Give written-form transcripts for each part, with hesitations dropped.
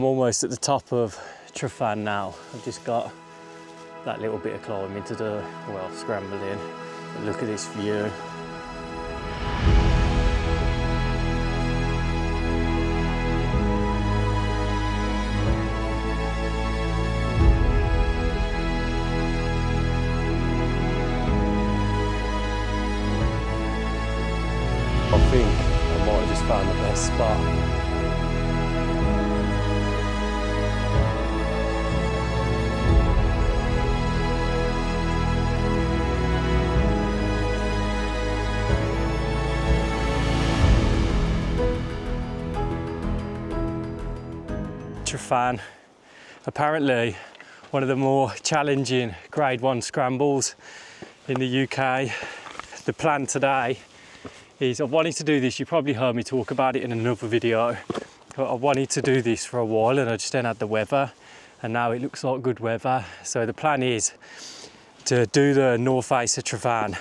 I'm almost at the top of Tryfan now. I've just got that little bit of climbing to do, well, scrambling. But look at this view. I think I might have just found the best spot. Tryfan, apparently one of the more challenging grade 1 scrambles in the UK. The plan today is, I wanted to do this, you probably heard me talk about it in another video, but I wanted to do this for a while and I just didn't have the weather, and now it looks like good weather. So the plan is to do the north face of Tryfan,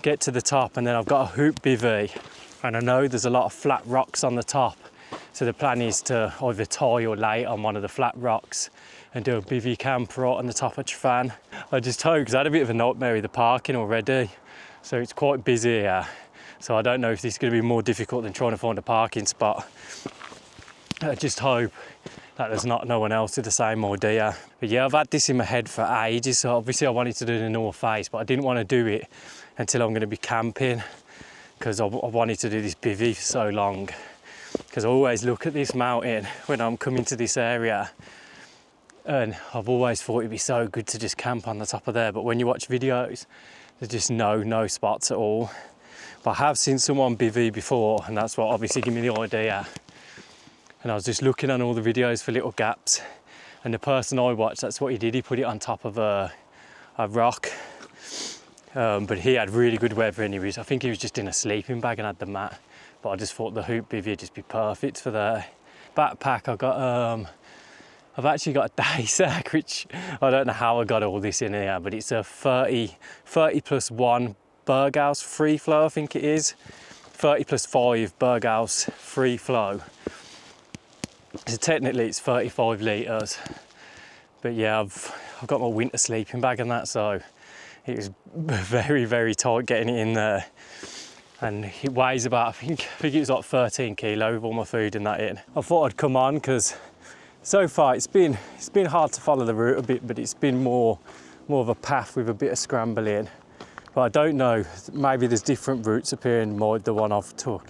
get to the top, and then I've got a hoop bivvy, and I know there's a lot of flat rocks on the top. So the plan is to either tie or lay on one of the flat rocks and do a bivvy camp right on the top of Tryfan. I just hope, because I had a bit of a nightmare with the parking already, so it's quite busy here. So I don't know if this is going to be more difficult than trying to find a parking spot. I just hope that there's not no one else with the same idea. But yeah, I've had this in my head for ages, so obviously I wanted to do the north face, but I didn't want to do it until I'm going to be camping, because I wanted to do this bivvy for so long. Because I always look at this mountain when I'm coming to this area, and I've always thought it'd be so good to just camp on the top of there, but when you watch videos, there's just no spots at all. But I have seen someone bivvy before, and that's what obviously gave me the idea. And I was just looking on all the videos for little gaps, and the person I watched, that's what he did, he put it on top of a rock. But he had really good weather, and I think he was just in a sleeping bag and had the mat. But I just thought the hoop bivvy would just be perfect for the backpack. I've actually got a day sack, which I don't know how I got all this in here, but it's a 30 plus 1 Berghaus free flow, I think it is. 30 plus 5 Berghaus free flow. So technically it's 35 litres. But yeah, I've got my winter sleeping bag and that, so it was very tight getting it in there. And it weighs about, I think it was like 13 kilo with all my food and that in. I thought I'd come on because so far it's been hard to follow the route a bit, but it's been more of a path with a bit of scrambling. But I don't know, maybe there's different routes appearing more the one I've took.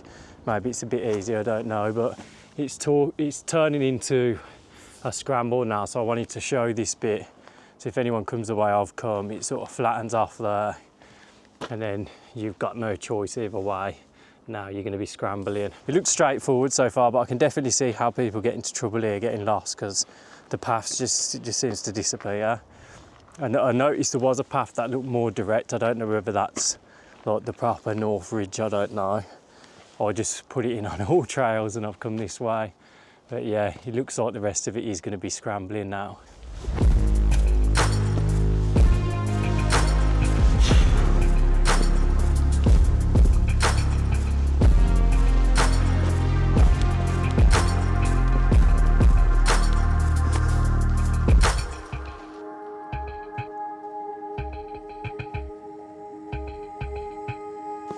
Maybe it's a bit easier, I don't know, but it's turning into a scramble now, so I wanted to show this bit. So if anyone comes the way I've come, it sort of flattens off there, and then you've got no choice either way. Now you're going to be scrambling. It looks straightforward so far, but I can definitely see how people get into trouble here, getting lost, because the path just seems to disappear. And I noticed there was a path that looked more direct. I don't know whether that's like the proper North Ridge, I don't know. I just put it in on all trails and I've come this way. But yeah, it looks like the rest of it is going to be scrambling now.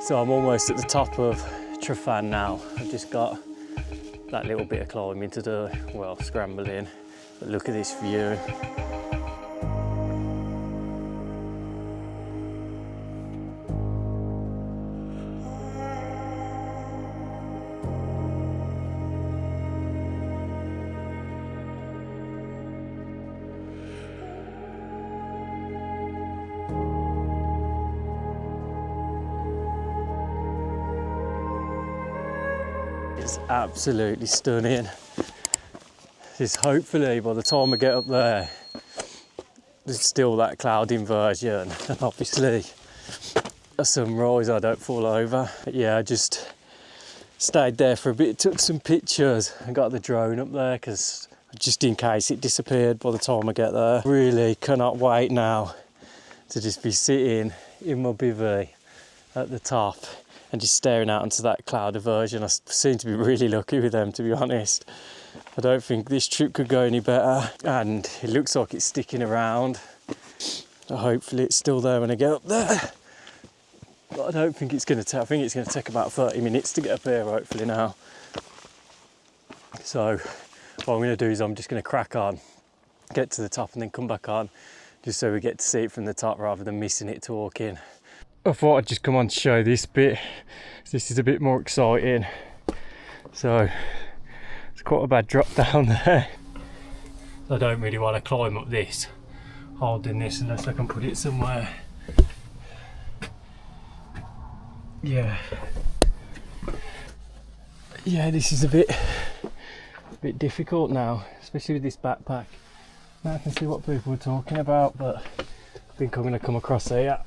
So I'm almost at the top of Tryfan now. I've just got that little bit of climbing to do, well, scrambling. But look at this view. It's absolutely stunning. Just hopefully by the time I get up there, there's still that cloud inversion, and obviously a sunrise I don't fall over. But yeah, I just stayed there for a bit, took some pictures and got the drone up there, because just in case it disappeared by the time I get there. Really cannot wait now to just be sitting in my bivvy at the top and just staring out into that cloud inversion. I seem to be really lucky with them, to be honest. I don't think this trip could go any better, and it looks like it's sticking around. So hopefully it's still there when I get up there. But I don't think it's going to take, I think it's going to take about 30 minutes to get up here, hopefully now. So what I'm going to do is I'm just going to crack on, get to the top and then come back on, just so we get to see it from the top rather than missing it talking. I thought I'd just come on to show this bit. This is a bit more exciting. So it's quite a bad drop down there. I don't really want to climb up this, holding this unless I can put it somewhere. Yeah, this is a bit difficult now, especially with this backpack. Now I can see what people were talking about, but I think I'm going to come across here.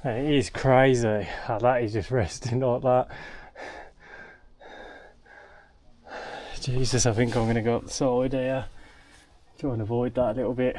And it is crazy how that is just resting like that. Jesus, I think I'm going to go up the side here. Try and avoid that a little bit.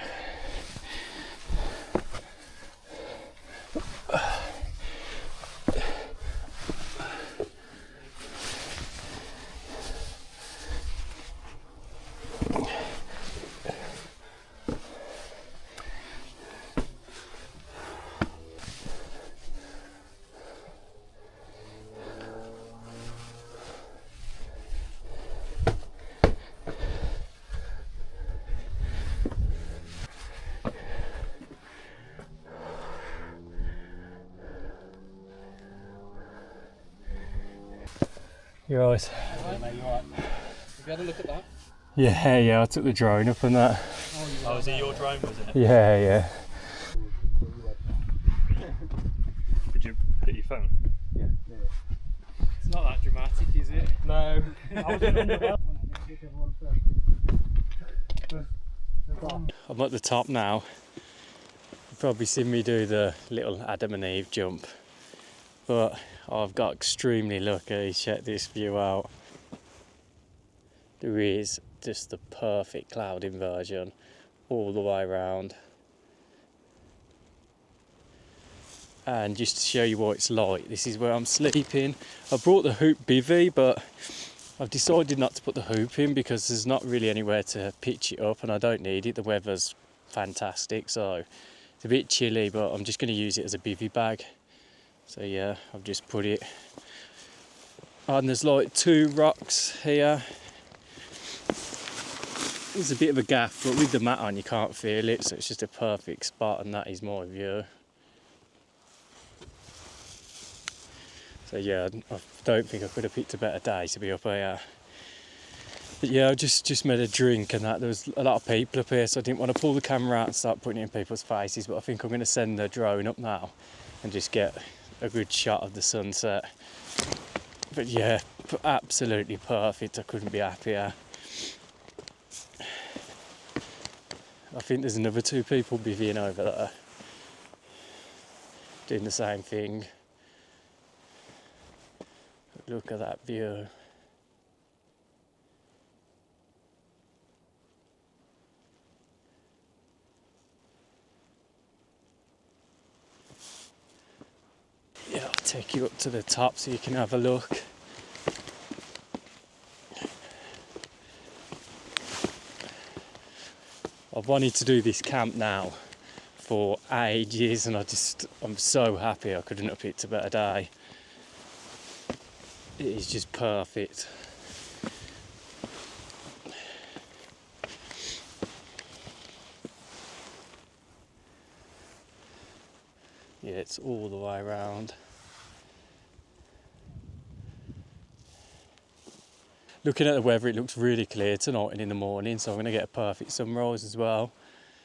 You're right. Mate, you alright? Have you had a look at that? Yeah, I took the drone up and that. Oh, was it your drone, was it? Yeah. Did you get your phone? Yeah. It's not that dramatic, is it? No. I'm at the top now. You've probably seen me do the little Adam and Eve jump, but I've got extremely lucky. Check this view out. There is just the perfect cloud inversion all the way around. And just to show you what it's like, this is where I'm sleeping. I brought the hoop bivvy, but I've decided not to put the hoop in because there's not really anywhere to pitch it up, and I don't need it. The weather's fantastic, so it's a bit chilly, but I'm just going to use it as a bivvy bag. So yeah, I've just put it on. There's like 2 rocks here. There's a bit of a gap, but with the mat on you can't feel it, so it's just a perfect spot, and that is my view. So yeah, I don't think I could have picked a better day to be up here. But yeah, I just made a drink and that. There was a lot of people up here, so I didn't want to pull the camera out and start putting it in people's faces, but I think I'm going to send the drone up now and just get a good shot of the sunset. But yeah, absolutely perfect. I couldn't be happier. I think there's another 2 people bivvying over there, doing the same thing. Look at that view. Yeah, I'll take you up to the top so you can have a look. I've wanted to do this camp now for ages, and I'm so happy I couldn't have picked a better day. It is just perfect. Yeah, it's all the way around. Looking at the weather, it looks really clear tonight and in the morning, so I'm going to get a perfect sunrise as well.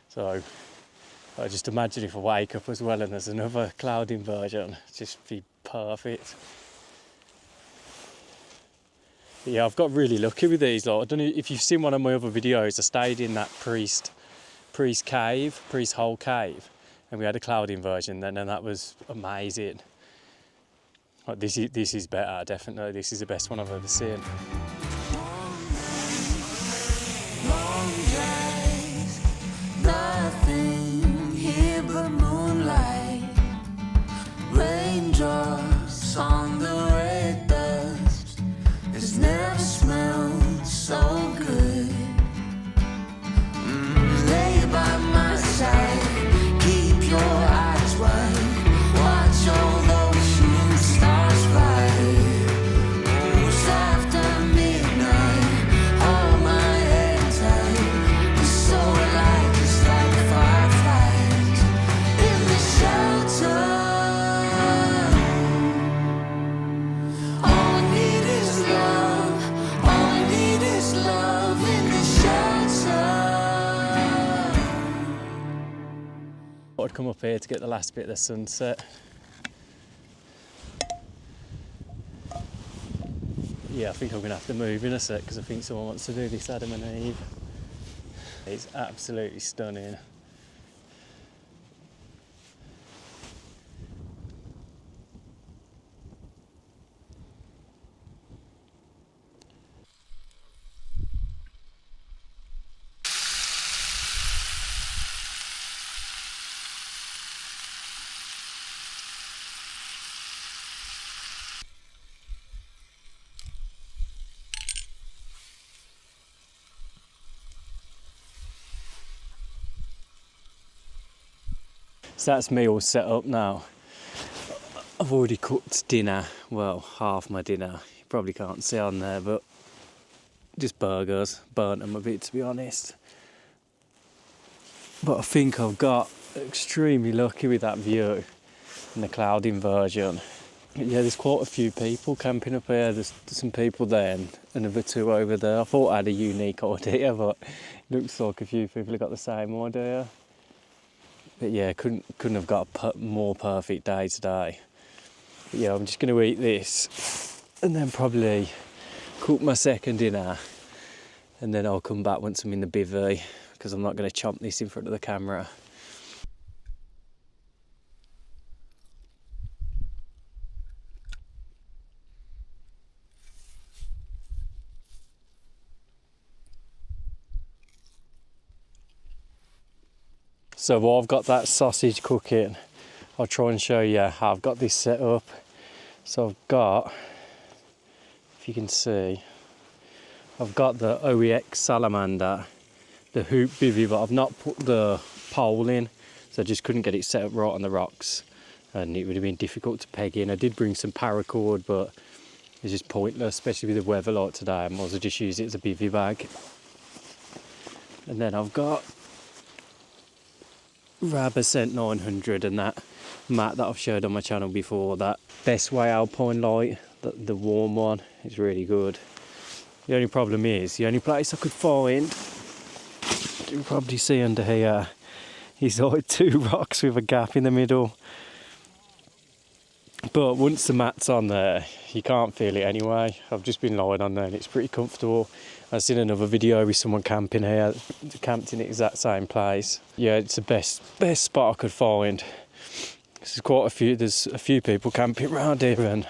So I just imagine if I wake up as well and there's another cloud inversion, it'd just be perfect. But yeah, I've got really lucky with these. Like, I don't know if you've seen one of my other videos. I stayed in that priest Priest Hole Cave, and we had a cloud inversion then, and that was amazing. Like, this is better, definitely. This is the best one I've ever seen. Long days, nothing here but moonlight, raindrops on the red dust. It's never smelled so good. Lay by my side, keep your eyes wide, watch all those shooting stars fly. Just after midnight, hold my head tight. We're so alike, just like fireflies in the shelter. All we need is love, all we need is love in the shelter. I'd come up here to get the last bit of the sunset. Yeah, I think I'm going to have to move in a sec because I think someone wants to do this Adam and Eve. It's absolutely stunning. So that's me all set up now. I've already cooked dinner, well, half my dinner. You probably can't see on there, but just burgers. Burnt them a bit, to be honest. But I think I've got extremely lucky with that view and the cloud inversion. Yeah, there's quite a few people camping up here. There's some people there and another two over there. I thought I had a unique idea, but it looks like a few people have got the same idea. But yeah, couldn't have got a more perfect day today. But yeah, I'm just going to eat this and then probably cook my second dinner, and then I'll come back once I'm in the bivvy because I'm not going to chomp this in front of the camera. So while I've got that sausage cooking, I'll try and show you how I've got this set up. So I've got, if you can see, I've got the OEX salamander, the hoop bivvy, but I've not put the pole in, so I just couldn't get it set up right on the rocks, and it would have been difficult to peg in. I did bring some paracord, but it's just pointless, especially with the weather like today. I might as well just use it as a bivvy bag. And then I've got Ascent 900 and that mat that I've showed on my channel before, that Best Way Alpine Light, the warm one, is really good. The only problem is, the only place I could find, you can probably see under here, is like two rocks with a gap in the middle. But once the mat's on there, you can't feel it anyway. I've just been lying on there and it's pretty comfortable. I've seen another video with someone camping here, camped in the exact same place. Yeah, it's the best spot I could find. There's a few people camping around here and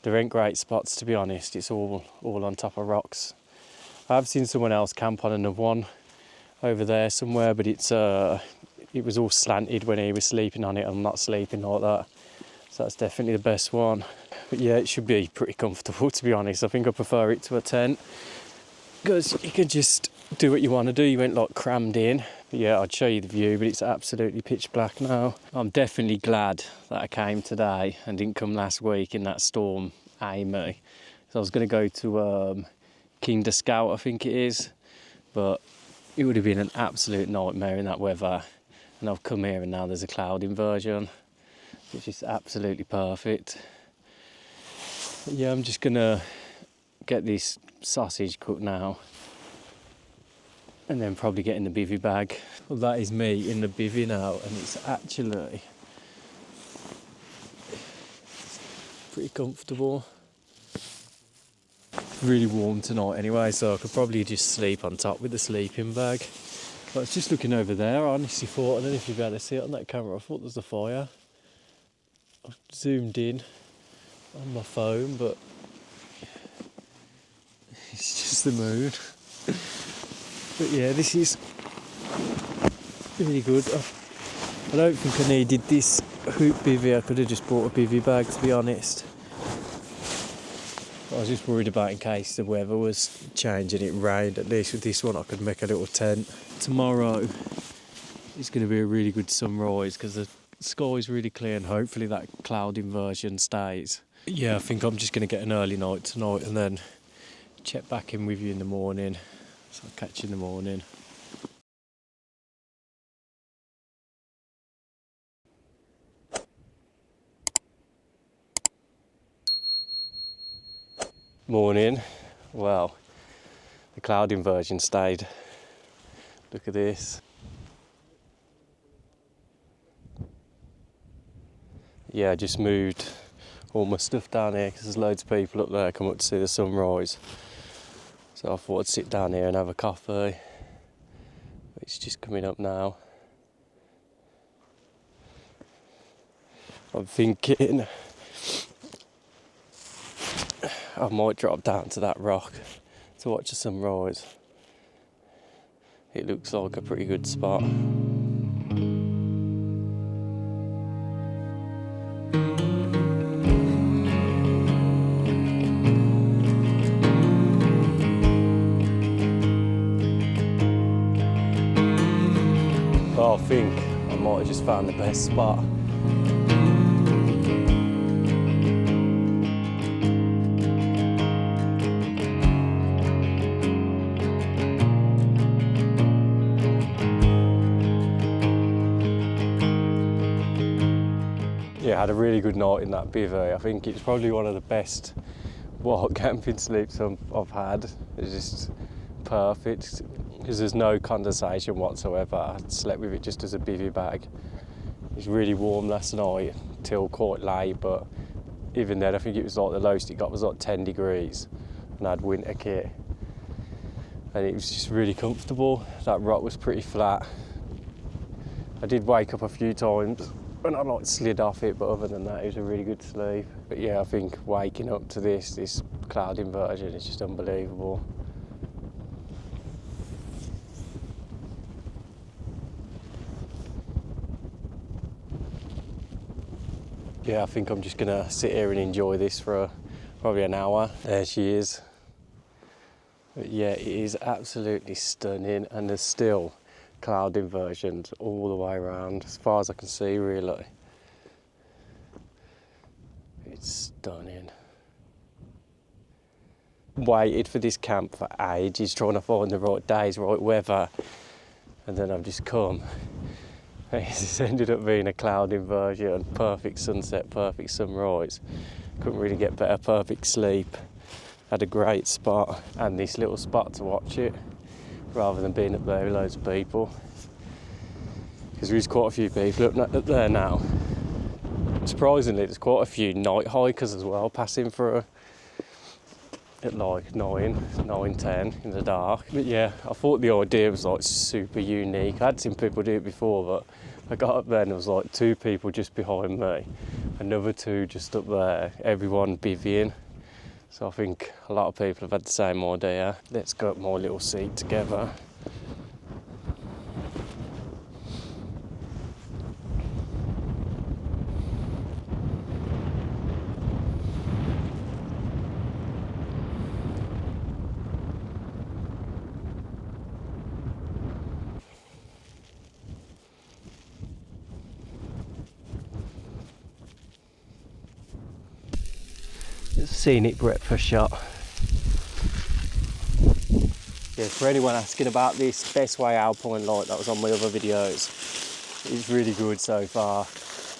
there ain't great spots, to be honest. It's all on top of rocks. I've seen someone else camp on another one over there somewhere, but it was all slanted when he was sleeping on it. I'm not sleeping like that. So that's definitely the best one. But yeah, it should be pretty comfortable, to be honest. I think I prefer it to a tent because you can just do what you want to do. You ain't like crammed in. But yeah, I'd show you the view, but it's absolutely pitch black now. I'm definitely glad that I came today and didn't come last week in that storm, Amy. So I was going to go to Kinder Scout, I think it is, but it would have been an absolute nightmare in that weather. And I've come here and now there's a cloud inversion, which is absolutely perfect. But yeah, I'm just gonna get this sausage cooked now and then probably get in the bivvy bag. Well, that is me in the bivvy now, and it's actually pretty comfortable. Really warm tonight anyway, so I could probably just sleep on top with the sleeping bag. I was just looking over there. I honestly thought, I don't know if you'll be able to see it on that camera, I thought there was a fire. I've zoomed in on my phone, but it's just the moon. But yeah, this is really good. I don't think I needed this hoop bivvy. I could have just bought a bivvy bag, to be honest. I was just worried about in case the weather was changing, it rained. At least with this one I could make a little tent. Tomorrow is going to be a really good sunrise because the sky's really clear and hopefully that cloud inversion stays. Yeah, I think I'm just going to get an early night tonight and then check back in with you in the morning. So I'll catch you in the morning. Morning. Well, the cloud inversion stayed. Look at this. Yeah, I just moved all my stuff down here because there's loads of people up there come up to see the sunrise. So I thought I'd sit down here and have a coffee. It's just coming up now. I'm thinking I might drop down to that rock to watch the sunrise. It looks like a pretty good spot. Oh, I think I might have just found the best spot. Yeah, I had a really good night in that bivvy. I think it's probably one of the best wild camping sleeps I've had. It's just perfect because there's no condensation whatsoever. I slept with it just as a bivvy bag. It was really warm last night till quite late, but even then I think it was like the lowest it got was like 10 degrees and I had winter kit. And it was just really comfortable. That rock was pretty flat. I did wake up a few times and I like slid off it, but other than that it was a really good sleep. But yeah, I think waking up to this cloud inversion is just unbelievable. Yeah, I think I'm just gonna sit here and enjoy this for probably an hour. There she is. But yeah, it is absolutely stunning and there's still cloud inversions all the way around as far as I can see, really. It's stunning. Waited for this camp for ages, trying to find the right days, right weather, and then I've just come. It's ended up being a cloud inversion, perfect sunset, perfect sunrise. Couldn't really get better, perfect sleep. Had a great spot and this little spot to watch it rather than being up there with loads of people. Because there's quite a few people up there now. Surprisingly, there's quite a few night hikers as well passing through at like 9, 10 in the dark. But yeah, I thought the idea was like super unique. I'd seen people do it before, but I got up there and there was like 2 people just behind me, another 2 just up there, everyone bivvying. So I think a lot of people have had the same idea. Let's go up my little seat together. Scenic breakfast shot. Yeah, for anyone asking about this Best Way Alpine light that was on my other videos, it's really good so far.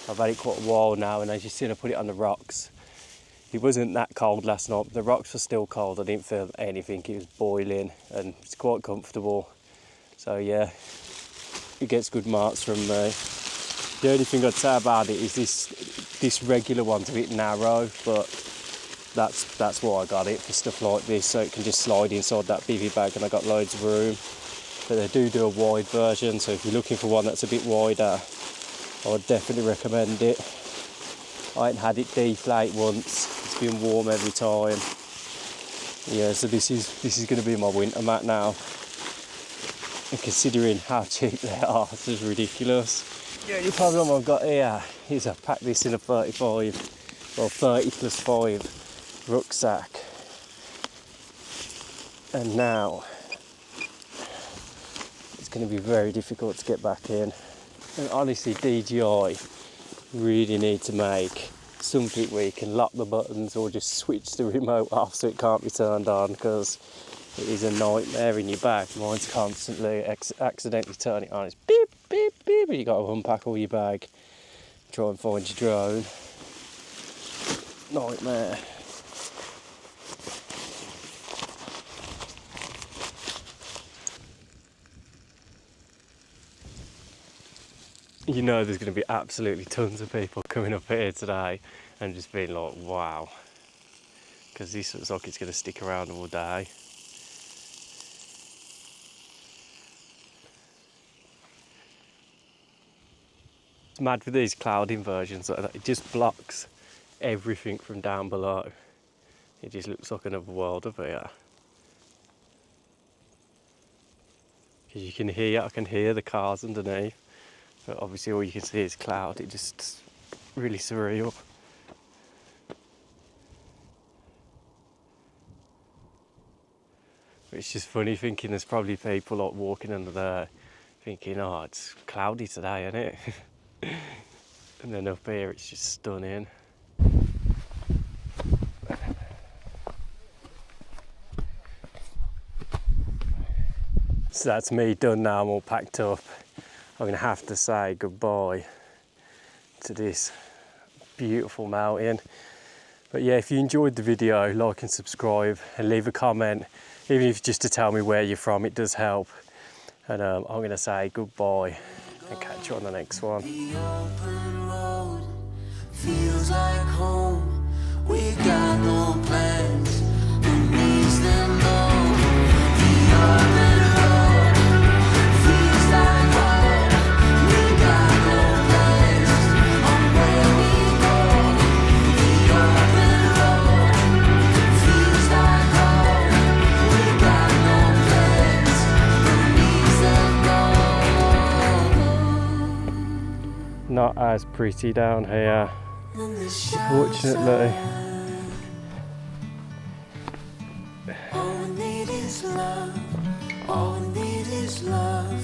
I've had it quite a while now and as you see I put it on the rocks. It wasn't that cold last night, the rocks were still cold, I didn't feel anything, it was boiling and it's quite comfortable. So yeah, it gets good marks from me. The only thing I'd say about it is this regular one's a bit narrow, but that's why I got it, for stuff like this, so it can just slide inside that bivvy bag and I got loads of room. but they do a wide version, so if you're looking for one that's a bit wider, I would definitely recommend it. I ain't had it deflate once, it's been warm every time. Yeah, so this is going to be my winter mat now. And considering how cheap they are, it's just ridiculous. The only problem I've got here is I packed this in a 35, well 30 plus 5 rucksack. And now it's going to be very difficult to get back in. And honestly, DJI really need to make something where you can lock the buttons or just switch the remote off so it can't be turned on, because it is a nightmare in your bag. Mine's constantly accidentally turning it on. It's beep, beep, beep, and you got to unpack all your bag, try and find your drone. Nightmare. You know there's going to be absolutely tons of people coming up here today and just being like, wow, because this looks like it's going to stick around all day. It's mad with these cloud inversions, it just blocks everything from down below. It just looks like another world up here. Because you can hear, I can hear the cars underneath. But obviously all you can see is cloud, it just really surreal. But it's just funny thinking there's probably people like walking under there thinking, oh, it's cloudy today, isn't it? And then up here it's just stunning. So that's me done now, I'm all packed up. I'm going to have to say goodbye to this beautiful mountain. But yeah, if you enjoyed the video, like and subscribe and leave a comment, even if just to tell me where you're from, it does help. And I'm going to say goodbye and catch you on the next one. The open road feels like home. We got no plans, who needs them though? The open road feels like home. We got no plans on where we go. The open road feels like home. We got no plans, who needs them though? Not as pretty down here, unfortunately. All we need is love. All we need is love.